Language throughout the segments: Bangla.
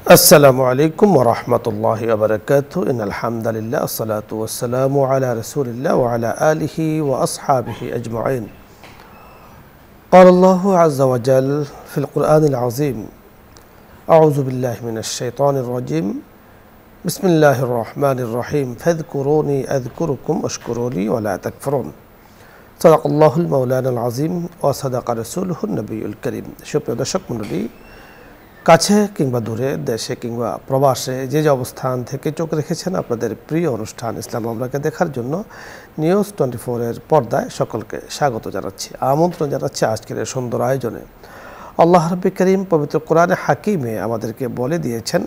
আসসালামু আলাইকুম ওয়া রাহমাতুল্লাহি ওয়া বারাকাতুহু ইন্নাল হামদালিল্লাহ আসসালাতু ওয়াসসালামু আলা রাসূলিল্লাহ ওয়া আলা আলিহি ওয়া আসহাবিহি আজমাইন قال الله عز وجل في القرآن العظيم أعوذ بالله من الشيطان الرجيم بسم الله الرحمن الرحيم فاذكروني أذكركم واشكروا لي ولا تكفرون صدق الله المولانا العظيم وصدق رسوله النبي الكريم সুপ্রিয় দর্শক মণ্ডলী কাছে কিংবা দূরে দেশে কিংবা প্রবাসে যে অবস্থান থেকে চোখ রেখেছেন আপনাদের প্রিয় অনুষ্ঠান ইসলাম আমরাকে দেখার জন্য নিউজ 24 এর পর্দায় সকলকে স্বাগত জানাচ্ছি, আমন্ত্রণ জানাচ্ছি আজকের এই সুন্দর আয়োজনে। আল্লাহ রাব্বুল কারীম পবিত্র কোরআনে হাকিমে আমাদেরকে বলে দিয়েছেন,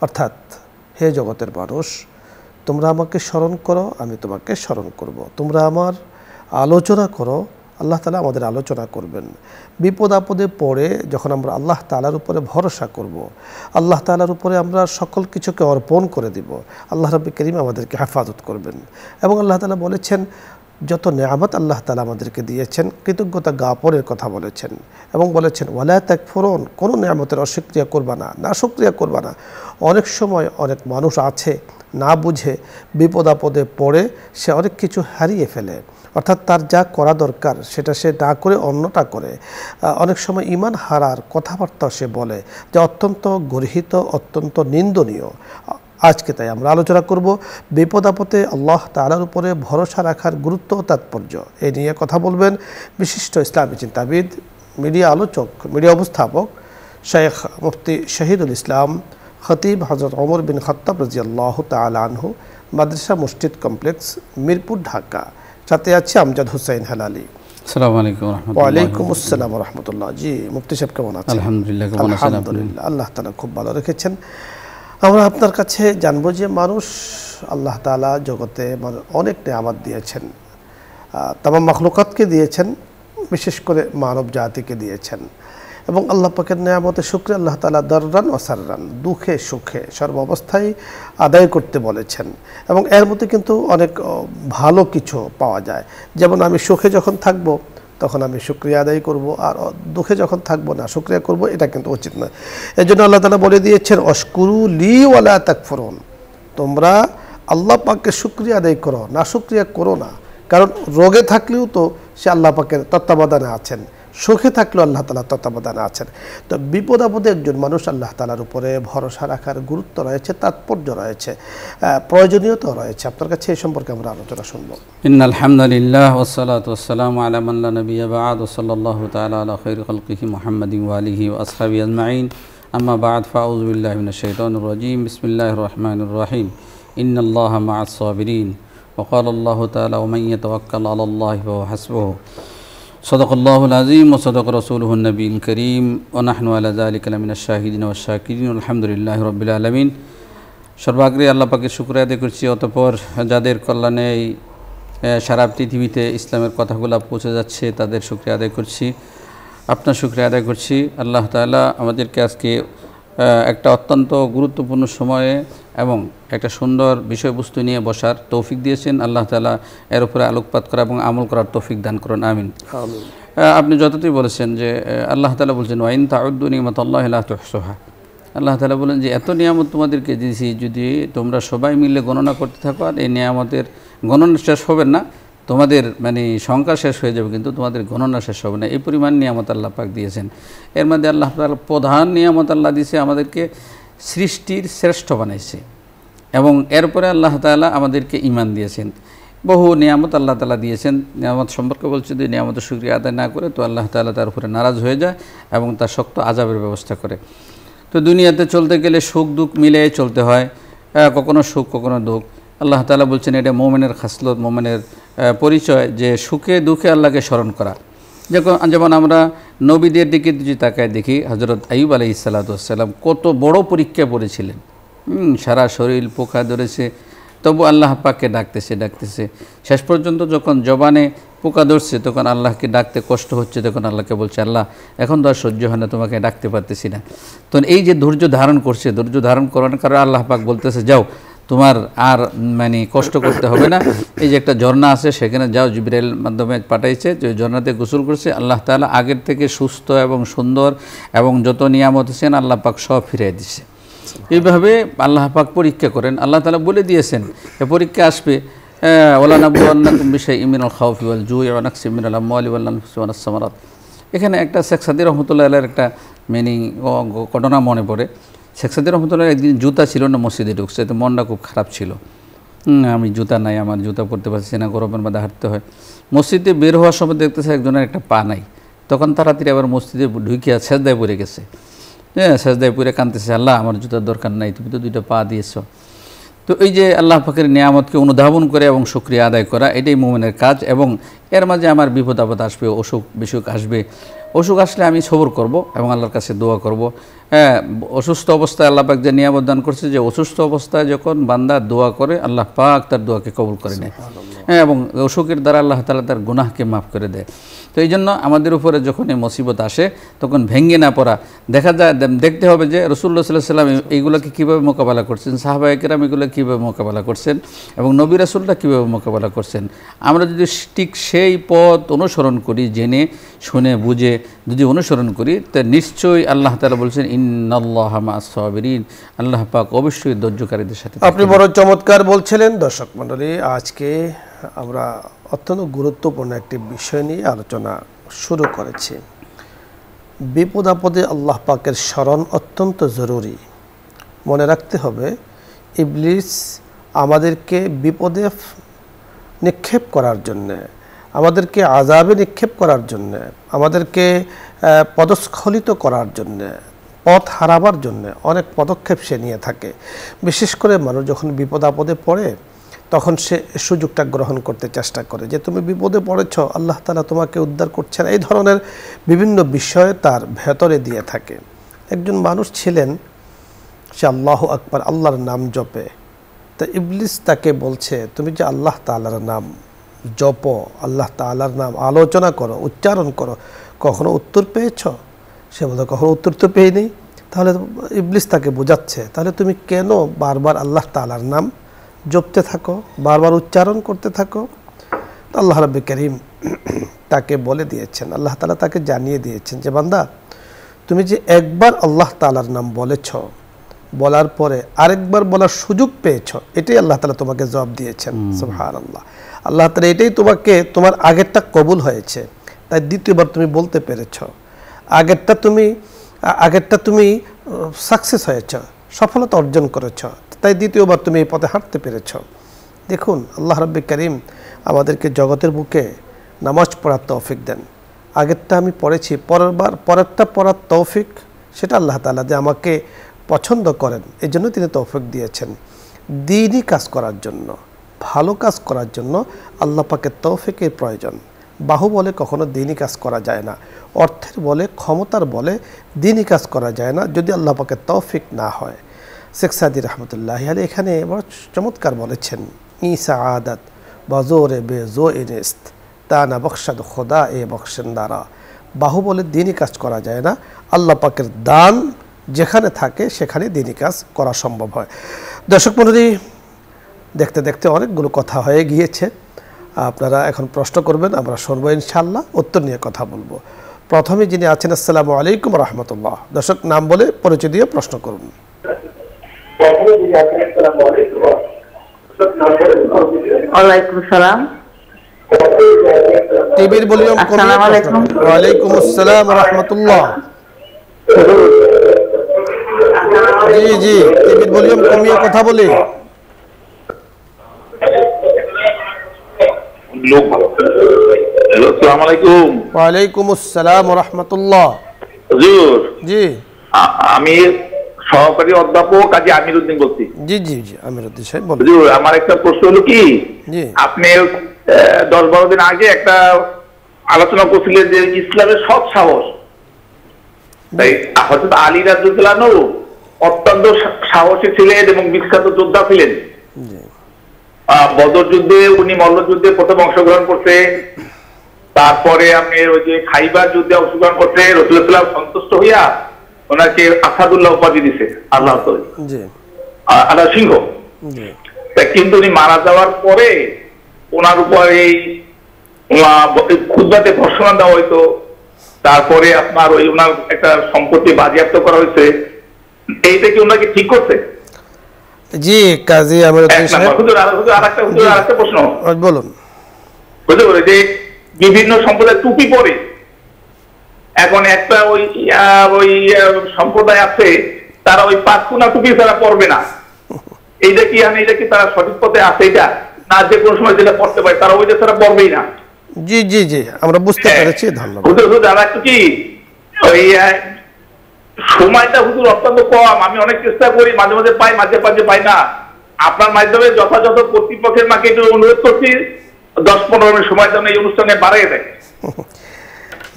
অর্থাৎ হে জগতের মানুষ, তোমরা আমাকে স্মরণ করো, আমি তোমাকে স্মরণ করব। তোমরা আমার আলোচনা করো, আল্লাহ তাআলা আমাদের আলোচনা করবেন। বিপদ আপদে পড়ে যখন আমরা আল্লাহ তাআলার উপরে ভরসা করব, আল্লাহ তাআলার উপরে আমরা সকল কিছুকে অর্পণ করে দিব, আল্লাহ রাব্বুল কারীম আমাদেরকে হেফাজত করবেন। এবং আল্লাহ তাআলা বলেছেন, যত নেয়ামত আল্লাহ তাআলা আমাদেরকে দিয়েছেন কৃতজ্ঞতা জ্ঞাপনের কথা বলেছেন এবং বলেছেন ওয়ালা তাকফুরুন, কোনো নেয়ামতের অস্বীকার করবা না, না শুকরিয়া করবা না। অনেক সময় অনেক মানুষ আছে না বুঝে বিপদ আপদে পড়ে সে অনেক কিছু হারিয়ে ফেলে, অর্থাৎ তার যা করা দরকার সেটা সে না করে অন্যটা করে। অনেক সময় ঈমান হারার কথাবার্তা সে বলে, যা অত্যন্ত গর্হিত, অত্যন্ত নিন্দনীয়। আজকে তাই আমরা আলোচনা করব বিপদ আপদে আল্লাহ তাআলার উপরে ভরসা রাখার গুরুত্ব ও তাৎপর্য। এই নিয়ে কথা বলবেন বিশিষ্ট ইসলামী চিন্তাবিদ, মিডিয়া আলোচক, মিডিয়া উপস্থাপক শেখ মুফতি শহীদুল ইসলাম খতিব হযরত ওমর বিন খাত্তাব রাদিয়াল্লাহু তাআলা আনহু, মাদ্রাসা মসজিদ কমপ্লেক্স, মিরপুর, ঢাকা। সাথে আছে আমজাদ হোসেন হেলালি। আসসালামু আলাইকুম ওয়া রাহমাতুল্লাহ। ওয়া আলাইকুম আসসালাম ওয়া রাহমাতুল্লাহ। জি মুফতি সাহেব কেমন আছেন? আলহামদুলিল্লাহ, কেমন আছেন আপনি? আলহামদুলিল্লাহ, আল্লাহ তাআলা খুব ভালো রেখেছেন। আমরা আপনার কাছে জানবো যে মানুষ, আল্লাহ তাআলা জগতে অনেক নেয়ামত দিয়েছেন, তামাম মাখলুকাতকে দিয়েছেন, বিশেষ করে মানব জাতিকে দিয়েছেন। এবং আল্লাহ পাকের নেয়ামতের শুকরিয়া আল্লাহ তাআলা দাররান ও সাররান, দুঃখে সুখে সর্বাবস্থায় আদায় করতে বলেছেন। এবং এর মধ্যে কিন্তু অনেক ভালো কিছু পাওয়া যায়। যেমন আমি সুখে যখন থাকব তখন আমি শুকরিয়া আদায় করব, আর দুঃখে যখন থাকবো না শুকরিয়া করব, এটা কিন্তু উচিত নয়। এই জন্য আল্লাহ তাআলা বলে দিয়েছেন ওয়াশকুরু লি ওয়ালা তাকফুরুন, তোমরা আল্লাহ পাককে শুকরিয়া আদায় করো, না শুকরিয়া করো না। কারণ রোগে থাকলেও তো সে আল্লাহ পাকের তত্ত্বাবধানে আছেন, সুখে থাকলেও আল্লাহ তাআলা তত্ত্বাবধানে আছেন। তো বিপদ আপদে একজন মানুষ আল্লাহ তাআলার উপরে ভরসা রাখার গুরুত্ব রয়েছে, তাৎপর্য রয়েছে, প্রয়োজনীয়তা রয়েছে। আপনার কাছে এই সম্পর্কে আমরা আলোচনা শুনব। ইন্নাল হামদুলিল্লাহ ওয়াসসালাতু ওয়াসসালামু আলা মান লা নাবিয়্যা বা'দ ওয়া সাল্লাল্লাহু তাআলা আলা খায়রি খালকিহি মুহাম্মাদিন ওয়া আলিহি ওয়া আসহাবিহি আজমাইন। আম্মা বা'দ, ফাআউযু বিল্লাহি মিনাশ শাইতানির রাজীম। বিসমিল্লাহির রাহমানির রাহিম। ইন্নাল্লাহা মা'আস সাবিরিন ওয়া ক্বালা আল্লাহু তাআলা ওয়া মান ইয়াতাওয়াক্কাল আলাল্লাহি ফাহুয়া হাসবুহু। সদাকাল্লাহুল আযীম ওয়া সাদাকা রাসূলুহুন নবিয়্যুল কারীম ওয়া নাহনু আলা যালিকা লামিনাশ শাহিদিন ওয়াশ শাকিরিন আলহামদুলিল্লাহি রাব্বিল আলামিন। সর্বাগ্রে আল্লাহ পাকের শুকরিয়া আদায় করছি, অতঃপর যাদের কল্যাণে এই সারা পৃথিবীতে ইসলামের কথাগুলো পৌঁছে যাচ্ছে তাদের শুকরিয়া আদায় করছি, আপনার শুকরিয়া আদায় করছি। আল্লাহ তাআলা আমাদেরকে আজকে একটা অত্যন্ত গুরুত্বপূর্ণ সময়ে এবং একটা সুন্দর বিষয়বস্তু নিয়ে বসার তৌফিক দিয়েছেন। আল্লাহ তাআলা এর উপরে আলোকপাত করা এবং আমল করার তৌফিক দান করুন, আমিন। আপনি যতটুকু বলেছেন যে আল্লাহ তাআলা বলছেন ওয়া ইন তাউদ্দু নি'মাতাল্লাহি লা তুহসুহা। আল্লাহ তাআলা বলেন যে এত নিয়ামত তোমাদেরকে দিয়েছি, যদি তোমরা সবাই মিলে গণনা করতে থাকো, আর এই নিয়ামতের গণনা শেষ হবে না, তোমাদের সংখ্যা শেষ হয়ে যাবে কিন্তু তোমাদের গণনা শেষ হবে না। এই পরিমাণ নিয়ামত আল্লাহ পাক দিয়েছেন। এর মধ্যে আল্লাহ তাআলা প্রধান নিয়ামত আল্লাহ দিয়েছে, আমাদেরকে সৃষ্টির শ্রেষ্ঠ বানাইছে। এবং এরপরে আল্লাহ তাআলা আমাদেরকে ঈমান দিয়েছেন। বহু নিয়ামত আল্লাহ তাআলা দিয়েছেন। নিয়ামত সম্পর্কে বলছে যে নিয়ামতের শুকরিয়া আদায় না করে তো আল্লাহ তাআলা তার উপরে নারাজ হয়ে যায় এবং তার শক্ত আযাবের ব্যবস্থা করে। তো দুনিয়াতে চলতে গেলে সুখ দুঃখ মিলে চলতে হয়, কখনো সুখ কখনো দুঃখ। আল্লাহ তাআলা বলছেন এটা মুমিনের খাসলত, মুমিনের পরিচয়, যে সুখে দুঃখে আল্লাহকে স্মরণ করা। যেমন আমরা নবীদের দিকে যদি তাকায় দেখি, হযরত আইয়ুব আলাইহিস সালাতু ওয়াস সালাম কত বড় পরীক্ষা পড়েছিলেন। সারা শরীর পোকা ধরেছে, তবু আল্লাহ পাককে ডাকতেছে। শেষ পর্যন্ত যখন জবানে পোকা ধরছে তখন আল্লাহকে ডাকতে কষ্ট হচ্ছে, তখন আল্লাহকে বলছে আল্লাহ এখন তো আর সহ্য হয় না, তোমাকে ডাকতে পারতেছি না। তো এই যে ধৈর্য ধারণ করছে, ধৈর্য ধারণ করার কারণে আল্লাহ পাক বলতেছে যাও, তোমার আর কষ্ট করতে হবে না। এই যে একটা ঝর্ণা আছে সেখানে যাও, জিবরাইল মাধ্যমে পাঠাইছে, যে ঝর্ণাতে গোসল করছে। আল্লাহ তাআলা আগের থেকে সুস্থ এবং সুন্দর এবং যত নিয়ামত আছেন আল্লাহ পাক সব ফিরিয়ে দিচ্ছে। এইভাবে আল্লাহ পাক পরীক্ষা করেন। আল্লাহ তাআলা বলে দিয়েছেন এ পরীক্ষা আসবে, ওয়ালা নাবলুওয়ান্নাকুম বিশাইইম মিনাল খাউফি ওয়াল জুই ওয়া নাকসিম মিনাল আমওয়ালি ওয়াল আনফুসি ওয়াস সামারাত। এখানে একটা শেখ সাদী রহমতুল্লাহ আলাইহির একটা মিনিং ঘটনা মনে পড়ে। শেখ সাদী রহমতুল্লাহ একদিন জুতা ছিল না, মসজিদে ঢুকছে, তো মনটা খুব খারাপ ছিল। আমি জুতা নাই, আমার জুতা পরতে পারছি না, গরমের মধ্যে হাঁটতে হয়। মসজিদে বের হওয়ার সময় দেখতেছে একজনের একটা পা নাই। তখন তাড়াতাড়ি আবার মসজিদে ঢুকিয়া সেজদায় পড়ে গেছে। হ্যাঁ, সেজদায় পড়ে কাঁদতেছে, আল্লাহ আমার জুতার দরকার নাই, তুমি তো 2টা পা দিয়েছ। তো এই যে আল্লাহ পাকের নিয়ামতকে অনুধাবন করে এবং শুকরিয়া আদায় করা, এটাই মুমিনের কাজ। এবং এর মাঝে আমার বিপদ আপদ আসবে, অসুখ বিসুখ আসবে, অসুখ আসলে আমি সবর করব এবং আল্লাহর কাছে দোয়া করব। হ্যাঁ, অসুস্থ অবস্থায় আল্লাহ পাক যে নিয়ামত দান করছে, যে অসুস্থ অবস্থায় যখন বান্দা দোয়া করে আল্লাহ পাক তার দোয়াকে কবুল করে নেয়। হ্যাঁ, এবং অসুখের দ্বারা আল্লাহ তাআলা তার গুনাহকে মাফ করে দেয়। তো এই জন্য আমাদের উপরে যখন এই মুসিবত আসে তখন ভেঙে না পড়া, দেখা যায় দেখতে হবে যে রাসূলুল্লাহ সাল্লাল্লাহু আলাইহি ওয়াসাল্লাম এইগুলোকে কীভাবে মোকাবেলা করছেন, সাহাবায়ে কেরাম এগুলো কীভাবে মোকাবেলা করছেন এবং নবী রাসূলরা কীভাবে মোকাবেলা করছেন। আমরা যদি ঠিক সেই পথ অনুসরণ করি, জেনে শুনে বুঝে যদি অনুসরণ করি, তা নিশ্চয়ই আল্লাহ তাআলা বলছেন ইন্নাল্লাহা মা'আস সাবিরিন, আল্লাহ পাক অবশ্যই ধৈর্যকারীদের সাথে। আপনি বড় চমৎকার বলছিলেন। দর্শক মণ্ডলী, আজকে আমরা অত্যন্ত গুরুত্বপূর্ণ একটি বিষয় নিয়ে আলোচনা শুরু করেছি। বিপদ আপদে আল্লাহ পাকের স্মরণ অত্যন্ত জরুরি। মনে রাখতে হবে, ইবলিস আমাদেরকে বিপদে নিক্ষেপ করার জন্যে, আমাদেরকে আযাবে নিক্ষেপ করার জন্যে, আমাদেরকে পদস্খলিত করার জন্যে, পথ হারাবার জন্যে অনেক পদক্ষেপ সে নিয়ে থাকে। বিশেষ করে মানুষ যখন বিপদ আপদে পড়ে তখন সে সুযোগটা গ্রহণ করতে চেষ্টা করে যে তুমি বিপদে পড়েছ, আল্লাহ তাআলা তোমাকে উদ্ধার করছেন, এই ধরনের বিভিন্ন বিষয় তার ভেতরে দিয়ে থাকে। একজন মানুষ ছিলেন, সে আল্লাহু আকবার আল্লাহর নাম জপে। তা ইবলিস তাকে বলছে তুমি যে আল্লাহ তাআলার নাম জপো, আল্লাহ তাআলার নাম আলোচনা করো, উচ্চারণ করো, কখনো উত্তর পেয়েছ? সে বলতো কখনো উত্তর তো পেইনি। তাহলে ইবলিস তাকে বোঝাচ্ছে, তাহলে তুমি কেন বারবার আল্লাহ তাআলার নাম জপতে থাকো, বারবার উচ্চারণ করতে থাকো? আল্লাহ রাব্বুল কারীম তাকে বলে দিয়েছেন, আল্লাহ তাআলা তাকে জানিয়ে দিয়েছেন যে বান্দা, তুমি যে একবার আল্লাহ তাআলার নাম বলেছ, বলার পরে আরেকবার বলার সুযোগ পেয়েছ, এটাই আল্লাহ তাআলা তোমাকে জবাব দিয়েছেন। সুবহানাল্লাহ, আল্লাহ তাআলা এটাই তোমাকে, তোমার আগেরটা কবুল হয়েছে, তাই দ্বিতীয়বার তুমি বলতে পেরেছ। আগেরটা তুমি সাকসেস হয়েছ, সফলতা অর্জন করেছ, তাই দ্বিতীয়বার তুমি এই পথে হাঁটতে পেরেছ। দেখুন, আল্লাহ রাব্বুল কারীম আমাদেরকে জগতের বুকে নামাজ পড়ার তৌফিক দেন। আগেরটা আমি পড়েছি, পরেরটা পড়ার তৌফিক সেটা আল্লাহ তাআলা যে আমাকে পছন্দ করেন, এই জন্য তিনি তৌফিক দিয়েছেন। দ্বীনি কাজ করার জন্য, ভালো কাজ করার জন্য আল্লাহ পাকের তৌফিকের প্রয়োজন। বাহুবলে কখনো দ্বীনি কাজ করা যায় না, অর্থের বলে, ক্ষমতার বলে দ্বীনি কাজ করা যায় না যদি আল্লাহ পাকের তৌফিক না হয়। শেখ সাদী রহমতুল্লাহি আলাইহি এখানে বড় চমৎকার বলেছেন, ঈসা আদাত বাজোরে বেজো ইনিস্ত তানা বখশাদ খোদা এ বখশেন্দারা। বাহুবলে দ্বীনি কাজ করা যায় না, আল্লাহ পাকের দান যেখানে থাকে সেখানে দ্বীনি কাজ করা সম্ভব হয়। দর্শক মণ্ডলী, দেখতে দেখতে অনেকগুলো কথা হয়ে গিয়েছে। আপনারা এখন প্রশ্ন করবেন, আমরা শুনবো ইনশাআল্লাহ, উত্তর নিয়ে কথা বলবো। প্রথমে যিনি আছেন, আসসালামু আলাইকুম রাহমাতুল্লাহ। দর্শক নাম বলে পরিচয় দিয়ে প্রশ্ন করুন। ওয়ালাইকুম সালাম। টিভির ভলিউম কমিয়ে প্রশ্ন করুন। ওয়ালাইকুম আসসালাম রাহমাতুল্লাহ। জি জি, টিভির ভলিউম কমিয়ে কথা বলি। আসসালামু আলাইকুম। ওয়ালাইকুম আসসালাম রাহমাতুল্লাহ। হুজুর, জি আমি সহকারী অধ্যাপক কাজী আমিরউদ্দিন বলছি। জি জি জি, আমিরউদ্দিন সাহেব বলুন। হুজুর, আমার একটা প্রশ্ন হলো কি, জি আপনি 10-12 দিন আগে একটা আলোচনা করছিলেন যে ইসলামের সৎ সাহস, তাই হযরত আলী রাদিয়াল্লাহু আনহু অত্যন্ত সাহসী ছিলেন এবং বিখ্যাত যোদ্ধা ছিলেন। জি বদর যুদ্ধে উনি মল্লযুদ্ধে প্রথম অংশগ্রহণ করতে, তারপরে আপনি ওই যে খাইবার যুদ্ধে অংশগ্রহণ করতে রাসূলুল্লাহ সন্তুষ্ট হইয়া ওনাকে আসাদুল্লাহ উপাধি দিছে, আল্লাহ জি আল্লাহ সিংহ। জি কিন্তু উনি মারা যাওয়ার পরে ওনার উপর এই খুতবাতে ঘোষণা দেওয়া হইতো, তারপরে আপনার ওই ওনার একটা সম্পত্তি বাজেয়াপ্ত করা হয়েছে, এইটা কি ওনাকে ঠিক করছে? জি কাজী আমিরউদ্দিন সাহেব, আরেকটা প্রশ্ন বলুন। বুঝতে পারে যে বিভিন্ন সম্প্রদায় টুপি পরে, এখন একটা ওই সম্প্রদায় আছে তারা ওই পাঁচকুনা টুপি ছাড়া পরবে না। এইটা কি তারা সঠিক পথে আছে এটা, না যে কোনো সময় যেটা পড়তে পারে তারা ওইটা ছাড়া পড়বেই না? জি জি জি আমরা বুঝতে পেরেছি, ধন্যবাদ। হুজুর আর একটু কি ওই সময়টা হুজুর অত্যন্ত কম, আমি অনেক চেষ্টা করি, মাঝে মাঝে পাই, মাঝে মাঝে পাই না। আপনার মাধ্যমে যথাযথ কর্তৃপক্ষের মাকে একটু অনুরোধ করছি 10-15 মিনিট সময় যেন এই অনুষ্ঠানে বাড়িয়ে দেয়।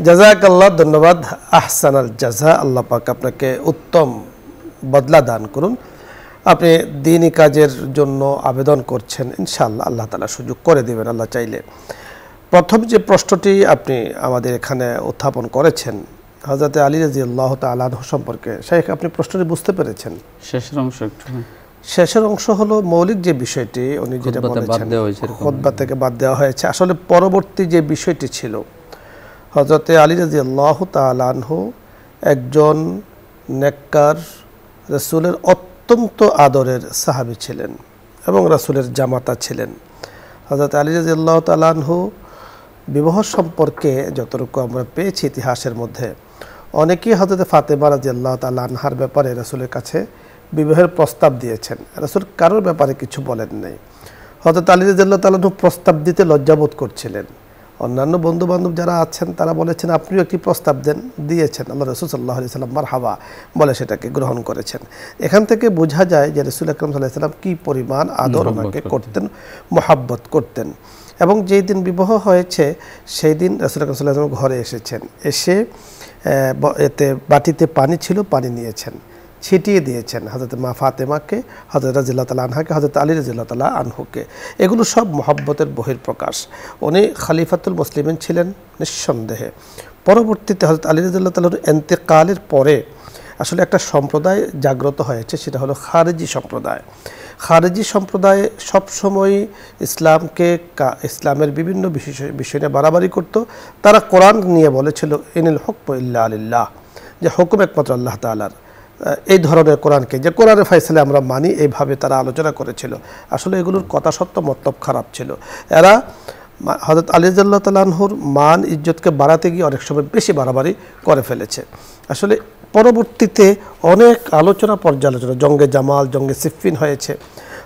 জাযাকাল্লাহ, ধন্যবাদ, আহসানাল জাযা। আল্লাহ পাক আপনাকে উত্তম বদলা দান করুন। আপনি দ্বীনি কাজের জন্য আবেদন করছেন, ইনশাআল্লাহ আল্লাহ তাআলা সুযোগ করে দেবেন আল্লাহ চাইলে। প্রথম যে প্রশ্নটি আপনি আমাদের এখানে উত্থাপন করেছেন হযরত আলী রাদিয়াল্লাহু তাআলা আনহু সম্পর্কে, শেখ আপনি প্রশ্নটি বুঝতে পেরেছেন? শেষের অংশ একটু, শেষের অংশ হলো মৌলিক যে বিষয়টি উনি যেটা বলেছেন, খুতবা থেকে বাদ দেওয়া হয়েছে। আসলে পরবর্তী যে বিষয়টি ছিল, হযরত আলী রাদিয়াল্লাহু তাআলা আনহু একজন নেককার রাসূলের অত্যন্ত আদরের সাহাবী ছিলেন এবং রাসূলের জামাতা ছিলেন। হযরত আলী রাদিয়াল্লাহু তাআলা আনহু বিবাহ সম্পর্কে যতটুকু আমরা পেয়েছি ইতিহাসের মধ্যে, অনেকেই হযরত ফাতেমা রাদিয়াল্লাহু তাআলা আনহার ব্যাপারে রাসূলের কাছে বিবাহের প্রস্তাব দিয়েছেন, রাসূল কারোর ব্যাপারে কিছু বলেন নাই। হযরত আলী রাদিয়াল্লাহু তাআলা প্রস্তাব দিতে লজ্জাবোধ করছিলেন। অন্যান্য বন্ধু বান্ধব যারা আছেন তারা বলেছেন আপনিও একটি প্রস্তাব দেন, দিয়েছেন। আল্লাহ রাসূল সাল্লাল্লাহু আলাইহি সাল্লাম মারহাবা বলে সেটাকে গ্রহণ করেছেন। এখান থেকে বোঝা যায় যে রাসূল আকরাম সাল্লাল্লাহু আলাইহি সাল্লাম কী পরিমাণ আদর ওনাকে করতেন, মহাব্বত করতেন। এবং যেই দিন বিবাহ হয়েছে সেই দিন রাসূল আকরাম সাল্লাল্লাহু আলাইহি সাল্লাম ঘরে এসেছেন, এসে এতে বাটিতে পানি ছিল, পানি নিয়েছেন, ছিটিয়ে দিয়েছেন হযরত মা ফাতেমাকে, হযরত রাদিয়াল্লাহু তাআলা আনহাকে, হযরত আলী রাদিয়াল্লাহু তাআলা আনহুকে। এগুলো সব মহব্বতের বহিঃপ্রকাশ। উনি খলিফাতুল মুসলিমিন ছিলেন নিঃসন্দেহে। পরবর্তীতে হযরত আলী রাদিয়াল্লাহু তাআলার ইন্তেকালের পরে আসলে একটা সম্প্রদায় জাগ্রত হয়েছে, সেটা হলো খারেজি সম্প্রদায়। খারেজি সম্প্রদায় সবসময় ইসলামের বিভিন্ন বিষয় নিয়ে বাড়াবাড়ি করত। তারা কোরআন নিয়ে বলেছিল ইনিল হুকমু ইল্লা লিল্লাহ, যে হুকুম একমাত্র আল্লাহ তাআলার। এই ধরনের কোরআনকে, যে কোরআনের ফয়সালা আমরা মানি, এইভাবে তারা আলোচনা করেছিল। আসলে এগুলোর কথা সত্য মতলব খারাপ ছিল। এরা হযরত আলী রাদিয়াল্লাহু তাআলা আনহুর মান ইজ্জতকে বাড়াতে গিয়ে অনেক সময় বেশি বাড়াবাড়ি করে ফেলেছে। আসলে পরবর্তীতে অনেক আলোচনা পর্যালোচনা, জঙ্গে জামাল, জঙ্গে সিফফিন হয়েছে।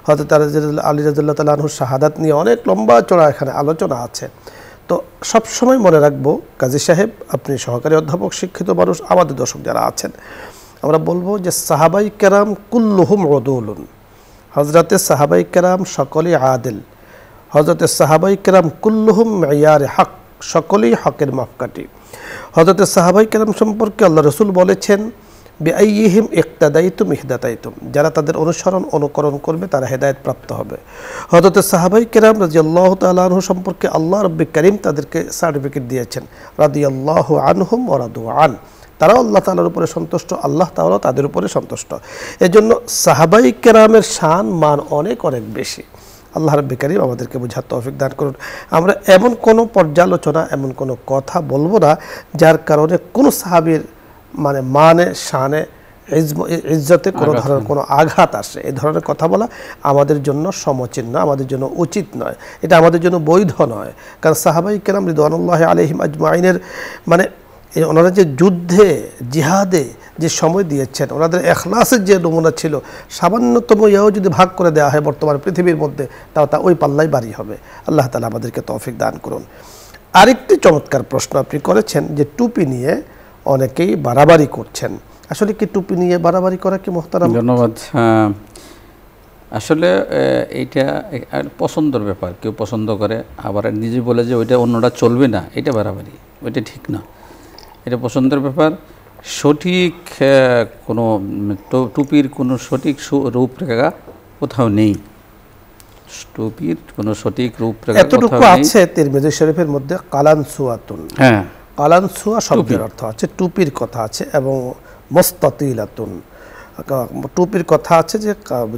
হযরত আলী রাদিয়াল্লাহু তাআলা আনহুর শাহাদাত নিয়ে অনেক লম্বা চড়া এখানে আলোচনা আছে। তো সবসময় মনে রাখবো, কাজী সাহেব আপনি সহকারী অধ্যাপক, শিক্ষিত মানুষ, আমাদের দর্শক যারা আছেন, আমরা বলবো যে সাহাবাই কেরাম কুল্লুহুম উদুলুন, হযরতে সাহাবাই কেরাম সকলেই আদিল। হযরতে সাহাবাই কেরাম কুল্লুহুম মিয়ারে হক, সকলেই হকের মাপকাঠি। হযরতে সাহাবাই কেরাম সম্পর্কে আল্লাহ রাসূল বলেছেন বিআইয়িহিম ইক্তাদাইতুম ইহদাতাইতুম, যারা তাদের অনুকরণ করবে তারা হেদায়েত প্রাপ্ত হবে। হযরতে সাহাবাই কেরাম রাদিয়াল্লাহু তাআলা আনহু সম্পর্কে আল্লাহ রাব্বুল কারীম তাদেরকে সার্টিফিকেট দিয়েছেন, রাদিয়াল্লাহু আনহুম ওয়া রাদু আন, তারাও আল্লাহ তাআলার উপরে সন্তুষ্ট, আল্লাহ তাআলা তাদের উপরে সন্তুষ্ট। এজন্য সাহাবাই কেরামের শান মান অনেক অনেক বেশি। আল্লাহ রাব্বুল কারীম আমাদেরকে বুঝার তৌফিক দান করুন। আমরা এমন কোনো পর্যালোচনা, এমন কোনো কথা বলবো না যার কারণে কোনো সাহাবীর মানে শানে ইজ্জতে কোনো ধরনের কোনো আঘাত আসে। এই ধরনের কথা বলা আমাদের জন্য সমচিন নয়, আমাদের জন্য উচিত নয়, এটা আমাদের জন্য বৈধ নয়। কারণ সাহাবাই কেরাম রিদওয়ানুল্লাহি আলাইহিম আজমাইনের ওনারা যে যুদ্ধে জিহাদে যে সময় দিয়েছেন, ওনাদের এখলাসের যে নমুনা ছিল, সামান্যতম ইয়াও যদি ভাগ করে দেওয়া হয় বর্তমান পৃথিবীর মধ্যে, তাও তা ওই পাল্লাই বাড়ি হবে। আল্লাহ তাআলা আমাদেরকে তৌফিক দান করুন। আরেকটি চমৎকার প্রশ্ন আপনি করেছেন যে টুপি নিয়ে অনেকেই বাড়াবাড়ি করছেন। আসলে কি টুপি নিয়ে বাড়াবাড়ি করা কি মুহতারাম? ধন্যবাদ। আসলে এইটা পছন্দের ব্যাপার, কেউ পছন্দ করে, আবার নিজে বলে যে ওইটা অন্যটা চলবে না, এটা বাড়াবাড়ি, ওইটা ঠিক না। এটা পছন্দের ব্যাপার। সঠিক কোনো টুপির কোনো সঠিক রূপরেখা কোথাও নেই। টুপির কোনো সঠিক রূপরেখা এতটুকু আছে তিরমিজি শরীফের মধ্যে কালানসুয়াতুন, হ্যাঁ কালানসুয়া শব্দের অর্থ আছে টুপির কথা আছে, এবং মুস্তাতিলাতুন, টুপির কথা আছে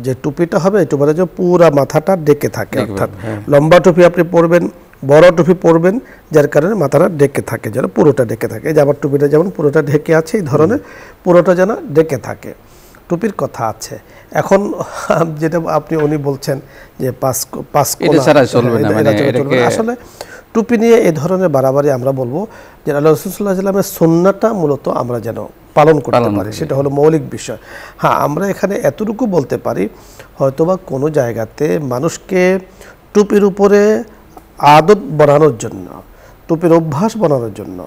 যে টুপিটা হবে একটু বলে যে পুরা মাথাটা ডেকে থাকে, অর্থাৎ লম্বা টুপি আপনি পরবেন, বড় টুপি পরবেন, যার কারণে মাথাটা ডেকে থাকে, যেন পুরোটা ডেকে থাকে। এই যে আমার টুপিটা যেমন পুরোটা ঢেকে আছে, এই ধরনের পুরোটা যেন ডেকে থাকে। টুপির কথা আছে। এখন যেটা উনি বলছেন যে পাঁচ এটা ছাড়া চলবে না, মানে আসলে টুপি নিয়ে এই ধরনের বাড়াবাড়ি আমরা বলবো যে আল্লাহ রাসূল সাল্লাল্লাহু আলাইহি ওয়াসাল্লামের সুন্নাহটা মূলত আমরা যেন পালন করতে পারি, সেটা হলো মৌলিক বিষয়। হ্যাঁ, আমরা এখানে এতটুকু বলতে পারি, হয়তোবা কোনো জায়গাতে মানুষকে টুপির উপরে আদত বানানোর জন্য, টুপির অভ্যাস বানানোর জন্য,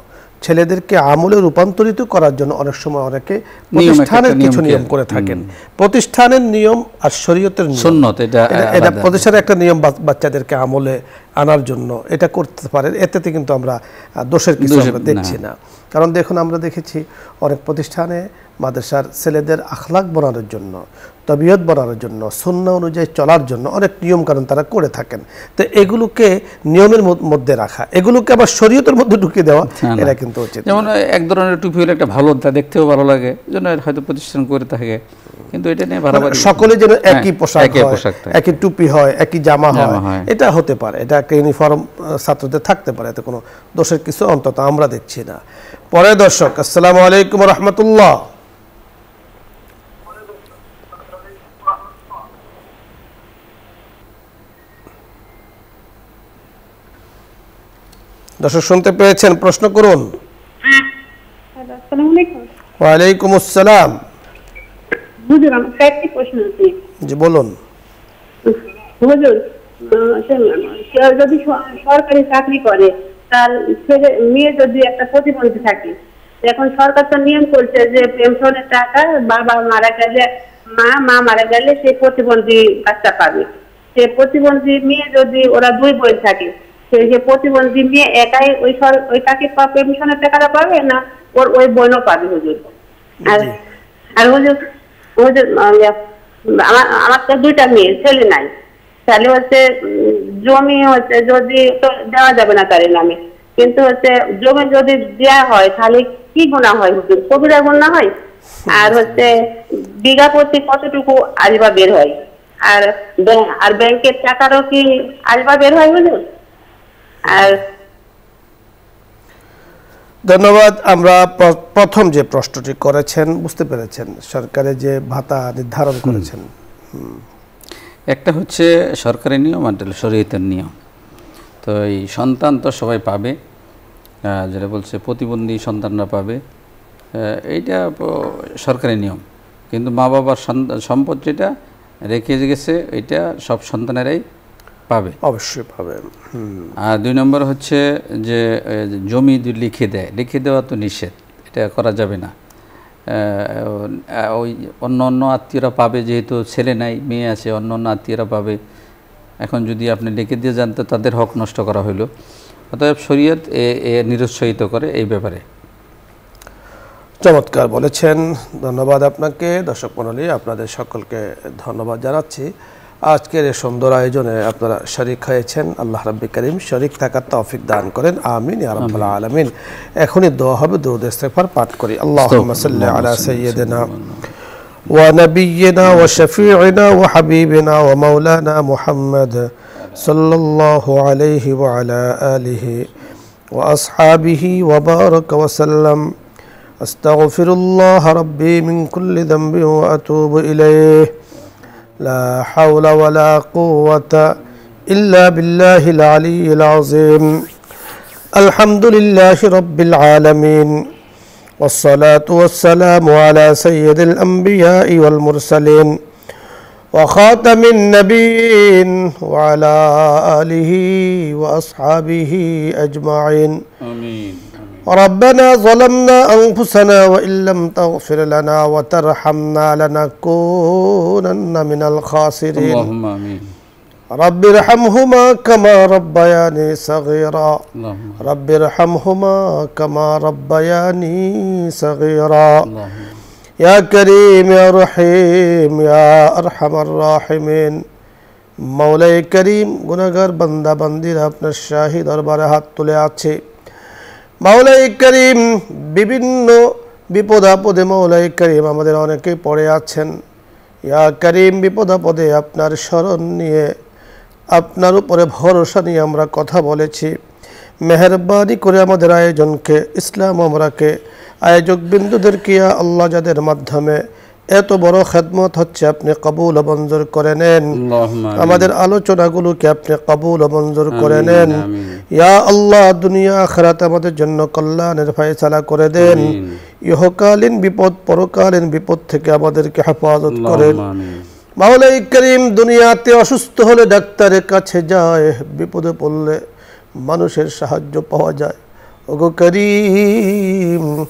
ছেলেদেরকে আমলে রূপান্তরিত করার জন্য অনেক সময় অনেকে প্রতিষ্ঠানের কিছু নিয়ম করে থাকেন। প্রতিষ্ঠানের নিয়ম আর শরীয়তের সুন্নাত, এটা প্রতিষ্ঠানের একটা নিয়ম বাচ্চাদেরকে আমলে আনার জন্য এটা করতে পারেন। এতে কিন্তু আমরা দোষের কিছু আমরা দেখছি না। কারণ দেখুন, আমরা দেখেছি অনেক প্রতিষ্ঠানে মাদ্রাসার ছেলেদের আখলাক বানানোর জন্য, তবিয়ত বানানোর জন্য, সুন্নাহ অনুযায়ী চলার জন্য অনেক নিয়ম কারণ তারা করে থাকেন। তো এগুলোকে নিয়মের মধ্যে রাখা, এগুলোকে আবার শরীয়তের মধ্যে ঢুকিয়ে দেওয়া, এটা কিন্তু উচিত। যেমন এক ধরনের টুপি হলে একটা ভালো, তা দেখতেও ভালো লাগে, জন্য হয়তো প্রতিষ্ঠান করে থাকে, কিন্তু এটা নিয়ে বাড়াবাড়ি সকলে যেন একই পোশাক, একই টুপি হয়, একই জামা হয়, এটা হতে পারে, এটা একটা ইউনিফর্ম ছাত্রদের থাকতে পারে, এতে কোনো দোষের কিছু অন্তত আমরা দেখছি না। পরে দর্শক, আসসালামু আলাইকুম ওয়া রাহমাতুল্লাহ। দর্শক শুনতে পেয়েছেন, প্রশ্ন করুন। আসসালামু আলাইকুম। ওয়া আলাইকুম আসসালাম। হুজুর, আমার একটি প্রশ্ন আছে। জি বলুন। হুজুর, কেউ যদি সরকারি চাকরি করে, তার ছেলে মেয়ে যদি একটা প্রতিবন্ধী থাকে, এখন সরকার তো নিয়ম করছে যে পেনশনের টাকা বাবা মারা গেলে, মা মারা গেলে সেই প্রতিবন্ধী বাচ্চা পাবে। সে প্রতিবন্ধী মেয়ে যদি, ওরা দুই বোন থাকে, যে প্রতিবন্ধী মেয়ে একাই ওই টাকা পেনশনের টাকাটা পাবে, না ওর ওই বোনও পাবে হুজুর? আর হুজুর, আমার তো দুইটা মেয়ে, ছেলে নাই, তাহলে হচ্ছে জমি হচ্ছে যদি তো দেওয়া যাবে না তার নামে, কিন্তু হচ্ছে জমি যদি দেওয়া হয় তাহলে কি গুনাহ হয় হুজুর? কবিরা গুনাহ হয়? আর হচ্ছে বিঘা প্রতি কতটুকু আলবা বের হয়? আর ব্যাংকের টাকারও কি আলবা বের হয় হুজুর? আর ধন্যবাদ। আমরা প্রথম যে প্রশ্নটি করেছেন বুঝতে পেরেছেন, সরকারের যে ভাতা নির্ধারণ করেছেন, একটা হচ্ছে সরকারি নিয়ম আর শরীয়তের নিয়ম। তো এই সন্তান তো সবাই পাবে, যেটা বলছে প্রতিবন্ধী সন্তানরা পাবে, এইটা সরকারি নিয়ম। কিন্তু মা বাবার সম্পদ যেটা রেখে গেছে, এটা সব সন্তানেরাই পাবে, অবশ্যই পাবে। আর দুই নম্বর হচ্ছে যে জমি লিখে দেওয়া তো নিষেধ, এটা করা যাবে না। ওই অন্য আত্মীয়রা পাবে, যেহেতু ছেলে নাই মেয়ে আছে, অন্য আত্মীয়রা পাবে। এখন যদি আপনি লিখে দিয়ে যান তো তাদের হক নষ্ট করা হইলো। অতএব শরীয়ত নিরুৎসাহিত করে এই ব্যাপারে। চমৎকার বলেছেন, ধন্যবাদ আপনাকে। দর্শক মণ্ডলী, আপনাদের সকলকে ধন্যবাদ জানাচ্ছি। আজকের এই সুন্দর আয়োজনে আপনারা শরীক হয়েছেন। আল্লাহ রাব্বুল কারীম শরীক থাকার তৌফিক দান করেন, আমিন ইয়া রাব্বাল আলামিন। এখনই দোয়া হবে, দুরূদ ইস্তিগফার পাঠ করি। আল্লাহুম্মা সাল্লি আলা সাইয়্যিদিনা ওয়া নাবিয়্যিনা ওয়া শাফী'িনা ওয়া হাবিবিনা ওয়া মাওলানা মুহাম্মদ সাল্লাল্লাহু আলাইহি ওয়া আলা আলিহি ওয়া আসহাবিহি ওয়া বারাকা ওয়া সাল্লাম। আস্তাগফিরুল্লাহ রাব্বি মিন কুল্লি যামবিন ওয়া আতুবু ইলাইহি। لا حول ولا قوة إلا بالله العلي العظيم. الحمد لله رب العالمين، والصلاة والسلام على سيد الأنبياء والمرسلين وخاتم النبيين وعلى آله وأصحابه أجمعين. آمين. ربنا ظلمنا أنفسنا وإن لم تغفر لنا وترحمنا لنكونن من الخاسرين. اللهم آمين. رب ارحمهما كما ربياني صغيرا. رب ارحمهما كما ربياني صغيرا. يا كريم يا رحيم يا أرحم الراحمين. মওলাই করিম, গুনাহগার বান্দা বান্দিরা আপনার শাহী দরবারে হাত তুলে আছে। মওলাই করিম, বিভিন্ন বিপদ আপদে মওলাই করিম আমাদের অনেকেই পড়ে আছেন। ইয়া করিম, বিপদ আপদে আপনার শরণ নিয়ে, আপনার উপরে ভরসা নিয়ে আমরা কথা বলেছি। মেহেরবানি করে আমাদের আয়োজনকে, ইসলাম আমরাকে, আয়োজক বিন্দুদেরকে ইয়া আল্লাহ যাদের মাধ্যমে এত বড় খেদমত হচ্ছে, আপনি কবুল ও মঞ্জুর করে নেন। আল্লাহুম্মা আমিন। আমাদের আলোচনাগুলোকে আপনি কবুল ও মঞ্জুর করে আমিন, নেন। আমিন। ইয়া আল্লাহ, দুনিয়া আখিরাত আমাদের জন্য কল্যাণের ফয়সালা করে দেন। আমিন। ইহকালীন বিপদ পরকালীন বিপদ থেকে আমাদেরকে হেফাজত করেন। আল্লাহুম্মা আমিন। মাওলাই করিম, দুনিয়াতে অসুস্থ হলে ডাক্তারের কাছে যায়, বিপদে পড়লে মানুষের সাহায্য পাওয়া যায়। ওগো করিম,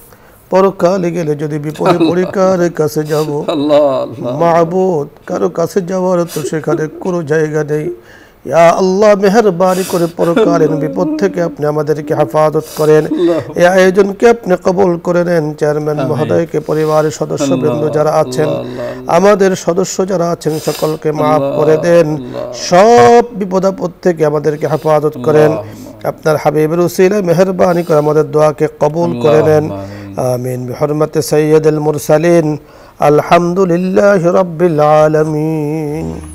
পরকালে গেলে যদি বিপদে পড়ি কার কাছে যাব? আল্লাহ আল্লাহ। মাবুদ, কারো কাছে যাওয়ার তো সেখানে কোনো জায়গা নেই। ইয়া আল্লাহ, মেহেরবানি করে পরকালীন বিপদ থেকে আপনি আমাদেরকে হেফাজত করেন। এই আয়োজনকে আপনি কবুল করে নেন। চেয়ারম্যান মহোদয়কে, পরিবারের সদস্যবৃন্দ যারা আছেন, আমাদের সদস্য যারা আছেন, সকলকে মাফ করে দেন। সব বিপদ আপদ থেকে আমাদেরকে হেফাজত করেন। আপনার হাবিবের উসিলায় মেহেরবানি করে আমাদের দোয়াকে কবুল করে নেন। আমিন। বিহরমতে সাইয়্যিদুল মুরসালিন, আলহামদুলিল্লাহি রাব্বিল আলামিন।